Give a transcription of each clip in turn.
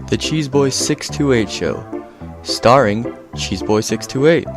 The Cheeseboy 628 Show, starring Cheeseboy 628.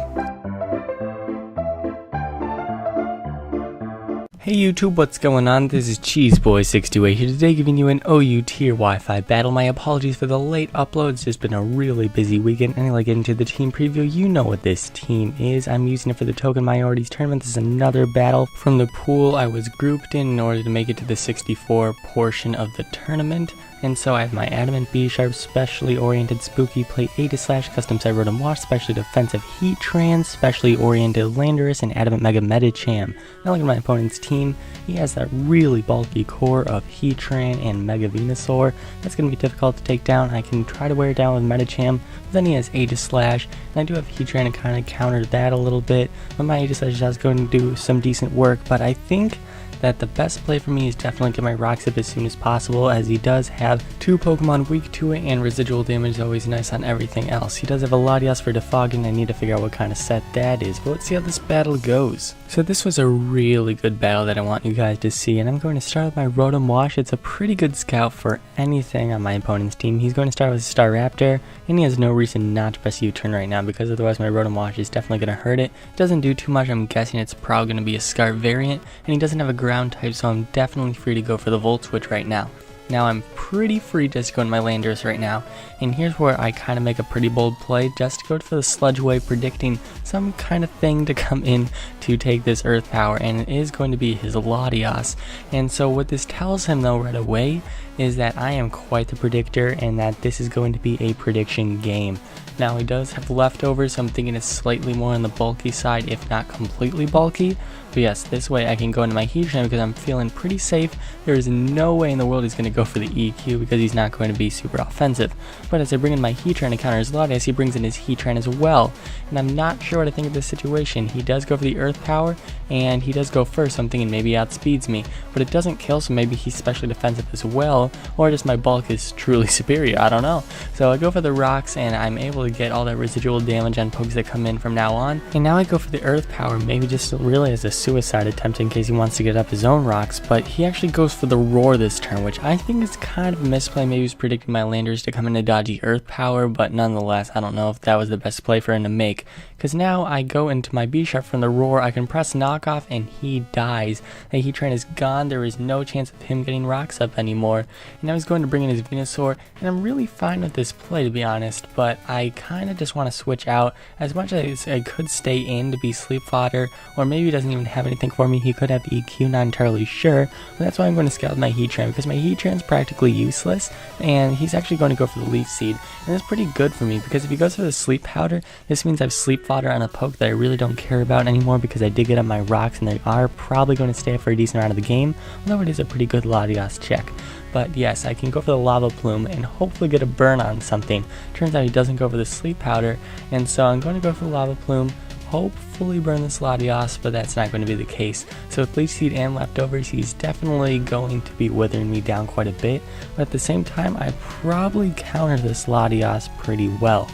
Hey YouTube, what's going on? This is Cheeseboy628 here today, giving you an OU tier Wi-Fi battle. My apologies for the late upload. It's just been a really busy weekend. Anyway, get into the team preview. You know what this team is. I'm using it for the TokenMinorities tournament. This is another battle from the pool I was grouped in order to make it to the 64 portion of the tournament. And so I have my Adamant B-Sharp, specially oriented Spooky Plate A//, custom set Rotom Wash, specially defensive Heatran, specially oriented Landorus, and Adamant Mega Medicham. Now look at my opponent's team. He has that really bulky core of Heatran and Mega Venusaur. That's going to be difficult to take down. I can try to wear it down with Medicham, but then he has A//, and I do have Heatran to kind of counter that a little bit. But my A// is going to do some decent work, but I think that the best play for me is definitely get my Rocks up as soon as possible, as he does have two Pokemon weak to it, and residual damage is always nice on everything else. He does have a Latias for defogging. I need to figure out what kind of set that is, but let's see how this battle goes. So this was a really good battle that I want you guys to see, and I'm going to start with my Rotom Wash. It's a pretty good scout for anything on my opponent's team. He's going to start with Staraptor, and he has no reason not to press U-turn right now, because otherwise my Rotom Wash is definitely going to hurt it. It doesn't do too much. I'm guessing it's probably going to be a Scarf variant, and he doesn't have a ground type, so I'm definitely free to go for the Volt Switch right now. Now I'm pretty free just to go to my Landorus right now, and here's where I kind of make a pretty bold play, just to go for the Sludge Wave, predicting some kind of thing to come in to take this Earth Power, and it is going to be his Latias. And so what this tells him though right away is that I am quite the predictor, and that this is going to be a prediction game. Now he does have leftovers, so I'm thinking it's slightly more on the bulky side, if not completely bulky. But yes, this way I can go into my Heatran because I'm feeling pretty safe. There is no way in the world he's going to go for the EQ because he's not going to be super offensive. But as I bring in my Heatran to counter his Latias, he brings in his Heatran as well. And I'm not sure what I think of this situation. He does go for the Earth Power, and he does go first, so I'm thinking maybe he outspeeds me. But it doesn't kill, so maybe he's specially defensive as well, or just my bulk is truly superior, I don't know. So I go for the Rocks, and I'm able to get all that residual damage on pokes that come in from now on. And now I go for the Earth Power, maybe just really as a suicide attempt in case he wants to get up his own Rocks, but he actually goes for the Roar this turn, which I think is kind of a misplay. Maybe he's predicting my Landers to come in to dodgy Earth Power, but nonetheless, I don't know if that was the best play for him to make, because now I go into my B-Sharp from the Roar, I can press knockoff, and he dies. The Heatran is gone, there is no chance of him getting Rocks up anymore, and now he's going to bring in his Venusaur, and I'm really fine with this play, to be honest, but I kind of just want to switch out. As much as I could stay in to be Sleep Fodder, or maybe he doesn't even have anything for me, he could have EQ, not entirely sure, but that's why I'm going to scout my Heatran, because my Heatran's practically useless, and he's actually going to go for the Leaf Seed, and that's pretty good for me, because if he goes for the Sleep Powder, this means I've Sleep Fodder on a poke that I really don't care about anymore, because I did get up my Rocks, and they are probably going to stay up for a decent amount of the game, although it is a pretty good Latias check. But yes, I can go for the Lava Plume and hopefully get a burn on something. Turns out he doesn't go for the Sleep Powder, and so I'm going to go for the Lava Plume, hopefully burn this Latias, but that's not going to be the case. So with Leaf Seed and leftovers, he's definitely going to be withering me down quite a bit, but at the same time, I probably counter this Latias pretty well.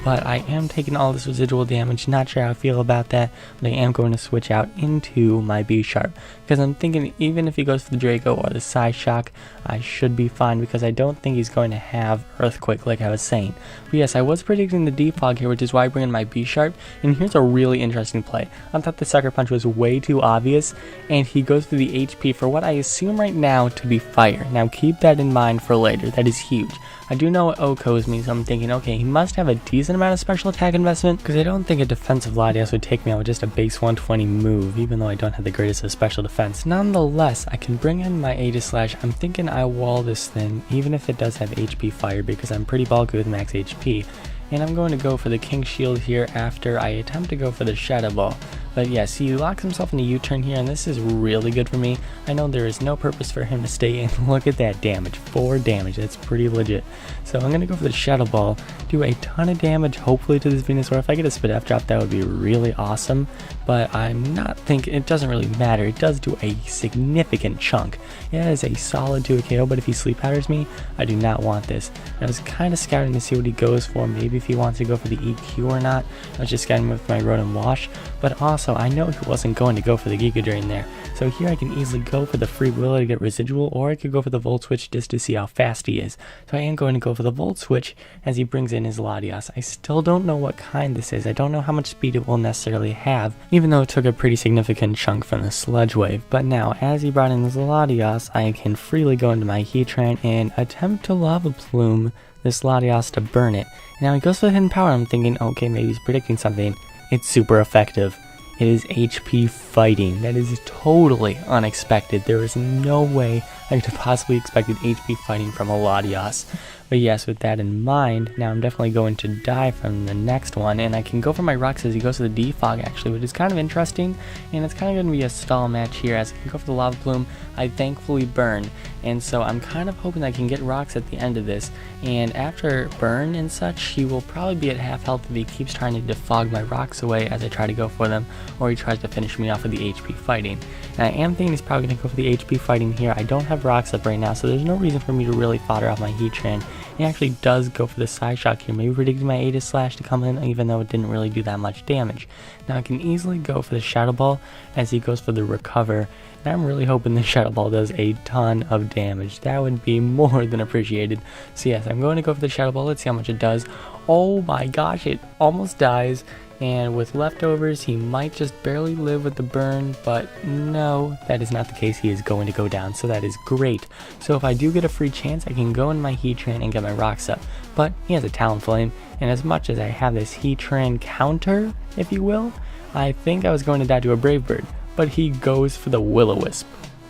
But I am taking all this residual damage, not sure how I feel about that, but I am going to switch out into my B-Sharp, because I'm thinking even if he goes for the Draco or the Psyshock, I should be fine, because I don't think he's going to have Earthquake like I was saying. But yes, I was predicting the Defog here, which is why I bring in my B-Sharp, and here's a really interesting play. I thought the Sucker Punch was way too obvious, and he goes for the HP for what I assume right now to be Fire. Now keep that in mind for later, that is huge. I do know what OHKOs means, so I'm thinking, okay, he must have a decent amount of special attack investment, because I don't think a defensive Latias would take me out with just a base 120 move, even though I don't have the greatest of special defense. Nonetheless, I can bring in my A//. I'm thinking I wall this thing, even if it does have HP Fire, because I'm pretty bulky with max HP. And I'm going to go for the King Shield here after I attempt to go for the Shadow Ball. But yes, he locks himself in a U-turn here, and this is really good for me. I know there is no purpose for him to stay in. Look at that damage, 4 damage, that's pretty legit. So I'm going to go for the Shadow Ball, do a ton of damage, hopefully to this Venusaur. If I get a Spit F drop, that would be really awesome, but I'm not thinking, it doesn't really matter. It does do a significant chunk. It is a solid 2 KO, but if he Sleep Powders me, I do not want this. I was kind of scouting to see what he goes for, maybe if he wants to go for the EQ or not. I was just scouting with my Rotom Wash, but also I know he wasn't going to go for the Giga Drain there. So here I can easily go for the free will to get residual, or I could go for the Volt Switch just to see how fast he is. So I am going to go for the Volt Switch as he brings in his Latias. I still don't know what kind this is. I don't know how much speed it will necessarily have, even though it took a pretty significant chunk from the Sludge Wave. But now, as he brought in his Latias, I can freely go into my Heatran and attempt to Lava Plume this Latias to burn it. Now he goes for the Hidden Power. I'm thinking, okay, maybe he's predicting something. It's super effective. It is HP fighting. That is totally unexpected. There is no way I could have possibly expected HP fighting from a Latias. But yes, with that in mind, now I'm definitely going to die from the next one, and I can go for my rocks as he goes to the Defog actually, which is kind of interesting, and it's kind of going to be a stall match here as I can go for the Lava Plume. I thankfully burn, and so I'm kind of hoping I can get rocks at the end of this, and after burn and such, he will probably be at half health if he keeps trying to defog my rocks away as I try to go for them, or he tries to finish me off with the HP fighting. And I am thinking he's probably going to go for the HP fighting here. I don't have rocks up right now, so there's no reason for me to really fodder off my Heatran. He actually does go for the Psyshock here, maybe predicting my Aegislash to come in, even though it didn't really do that much damage. Now I can easily go for the Shadow Ball as he goes for the Recover, and I'm really hoping the Shadow Ball does a ton of damage. That would be more than appreciated. So yes, I'm going to go for the Shadow Ball. Let's see how much it does. Oh my gosh, it almost dies. And with leftovers, he might just barely live with the burn, but no, that is not the case. He is going to go down, so that is great. So if I do get a free chance, I can go in my Heatran and get my rocks up. But he has a Talonflame, and as much as I have this Heatran counter, if you will, I think I was going to die to a Brave Bird, but he goes for the Will-O-Wisp.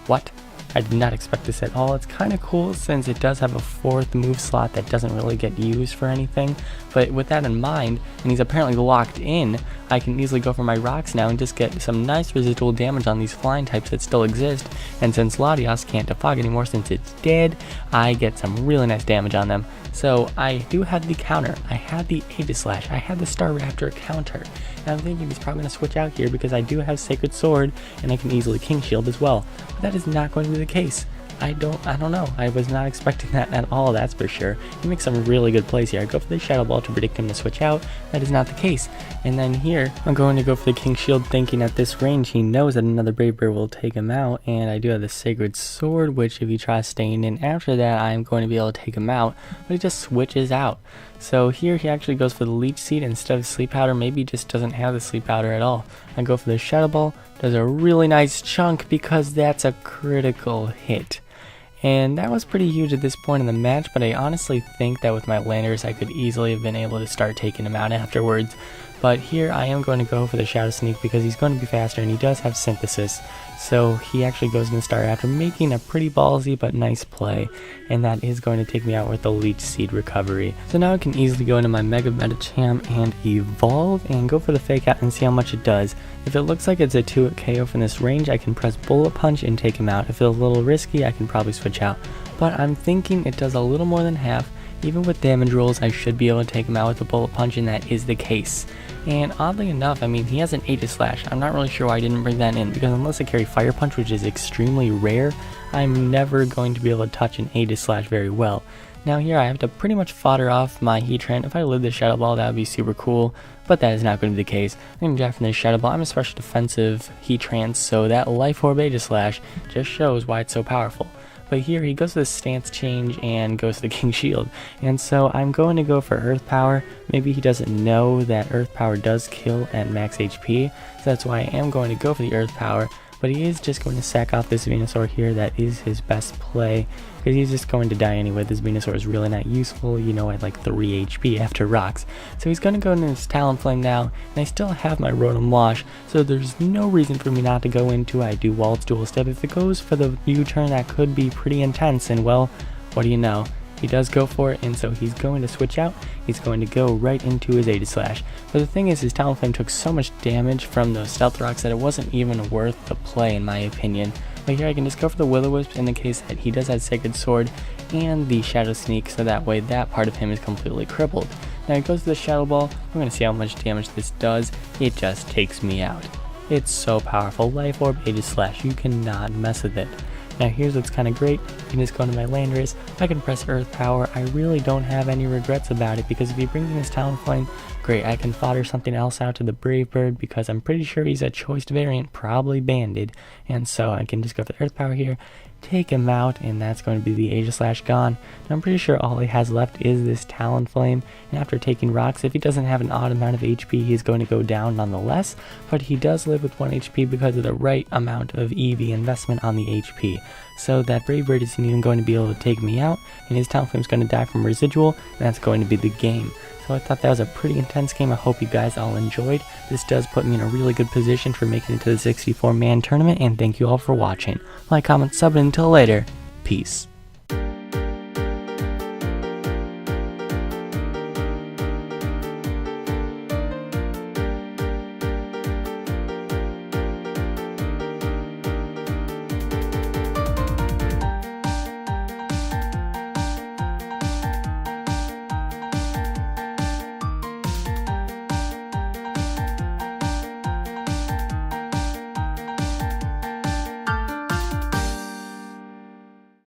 What? I did not expect this at all. It's kind of cool since it does have a fourth move slot that doesn't really get used for anything. But with that in mind, and he's apparently locked in, I can easily go for my rocks now and just get some nice residual damage on these flying types that still exist. And since Latias can't defog anymore since it's dead, I get some really nice damage on them. So I do have the counter. I have the Aegislash. I have the Staraptor counter. And I'm thinking he's probably going to switch out here because I do have Sacred Sword and I can easily King Shield as well. But that is not going to be the case. I don't know. I was not expecting that at all, that's for sure. He makes some really good plays here. I go for the Shadow Ball to predict him to switch out. That is not the case. And then here, I'm going to go for the King Shield, thinking at this range he knows that another Brave Bird will take him out. And I do have the Sacred Sword, which if he tries staying in after that, I'm going to be able to take him out. But he just switches out. So here he actually goes for the Leech Seed instead of Sleep Powder. Maybe he just doesn't have the Sleep Powder at all. I go for the Shadow Ball. Does a really nice chunk because that's a critical hit. And that was pretty huge at this point in the match, but I honestly think that with my Landers I could easily have been able to start taking him out afterwards. But here I am going to go for the Shadow Sneak because he's going to be faster and he does have Synthesis. So he actually goes in the start after making a pretty ballsy but nice play, and that is going to take me out with the Leech Seed recovery. So now I can easily go into my Mega Medicham and evolve and go for the Fake Out and see how much it does. If it looks like it's a 2 KO from this range, I can press Bullet Punch and take him out. If it's a little risky, I can probably switch out. But I'm thinking it does a little more than half. Even with damage rolls, I should be able to take him out with a Bullet Punch, and that is the case. And oddly enough, I mean, he has an Aegislash. I'm not really sure why I didn't bring that in, because unless I carry Fire Punch, which is extremely rare, I'm never going to be able to touch an Aegislash very well. Now here I have to pretty much fodder off my Heatran. If I lived the Shadow Ball, that would be super cool, but that is not going to be the case. I'm going to draft from the Shadow Ball. I'm a special defensive Heatran, so that Life Orb Aegislash just shows why it's so powerful. But here he goes to the stance change and goes to the King Shield. And so I'm going to go for Earth Power. Maybe he doesn't know that Earth Power does kill at max HP. So that's why I am going to go for the Earth Power. But he is just going to sack off this Venusaur here. That is his best play, because he's just going to die anyway. This Venusaur is really not useful, you know, at like 3 HP after rocks. So he's going to go into his Talonflame now, and I still have my Rotom Wash, so there's no reason for me not to go into I do Waltz Dual Step. If it goes for the U-turn, that could be pretty intense, and well, what do you know? He does go for it, and so he's going to switch out. He's going to go right into his Aegislash. But the thing is, his Talonflame took so much damage from those Stealth Rocks that it wasn't even worth the play, in my opinion. But here I can just go for the Will-O-Wisp in the case that he does have Sacred Sword and the Shadow Sneak, so that way that part of him is completely crippled. Now he goes to the Shadow Ball. I'm going to see how much damage this does. It just takes me out. It's so powerful. Life Orb Aegislash, you cannot mess with it. Now here's what's kind of great. You can just go into my land race. I can press Earth Power. I really don't have any regrets about it, because if he brings in his Talonflame, great, I can fodder something else out to the Brave Bird, because I'm pretty sure he's a choice variant, probably banded, and so I can just go for the Earth Power here, take him out, and that's going to be the Aegislash gone. Now I'm pretty sure all he has left is this Talonflame, and after taking rocks, if he doesn't have an odd amount of HP, he's going to go down nonetheless, but he does live with 1 HP because of the right amount of EV investment on the HP. So that Brave Bird isn't even going to be able to take me out, and his Talonflame is going to die from residual, and that's going to be the game. So I thought that was a pretty intense game. I hope you guys all enjoyed. This does put me in a really good position for making it to the 64-man tournament, and thank you all for watching. Like, comment, sub, and until later, peace.